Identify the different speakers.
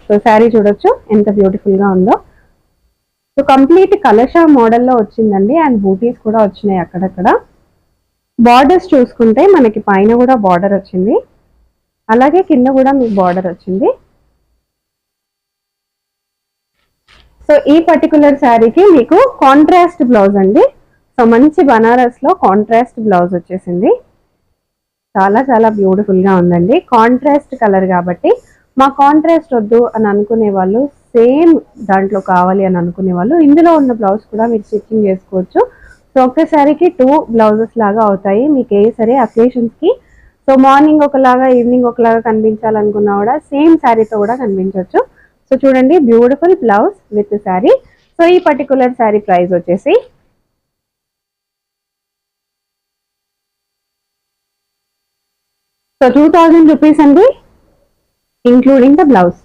Speaker 1: So sari చూడొచ్చు ఎంత beautiful గా ఉందో. సో కంప్లీట్ కలశ మోడల్లో వచ్చిందండి, అండ్ బూటీస్ కూడా వచ్చినాయి అక్కడక్కడ. బార్డర్స్ చూసుకుంటే మనకి పైన కూడా బార్డర్ వచ్చింది, అలాగే కింద కూడా మీకు బార్డర్ వచ్చింది. సో ఈ పర్టికులర్ శారీకి మీకు కాంట్రాస్ట్ బ్లౌజ్ అండి. సో మంచి బనారస్ లో కాంట్రాస్ట్ బ్లౌజ్ వచ్చేసింది. చాలా చాలా బ్యూటిఫుల్ గా ఉందండి. కాంట్రాస్ట్ కలర్ కాబట్టి మా కాంట్రాస్ట్ వద్దు అని అనుకునే వాళ్ళు, సేమ్ దాంట్లో కావాలి అని అనుకునే వాళ్ళు ఇందులో ఉన్న బ్లౌజ్ కూడా మీరు స్టిచ్చింగ్ చేసుకోవచ్చు. సో ఒక్కసారికి 2 బ్లౌజెస్ లాగా అవుతాయి మీకు ఏ సరే అకేషన్స్ కి. సో మార్నింగ్ ఒకలాగా ఈవినింగ్ ఒకలాగా కనిపించాలనుకున్నా కూడా సేమ్ శారీతో కూడా కనిపించవచ్చు. సో చూడండి beautiful blouse with sari. So ఈ పర్టికులర్ శారీ ప్రైస్ వచ్చేసి సో 2000 రూపీస్ అండి, ఇంక్లూడింగ్ ద బ్లౌజ్.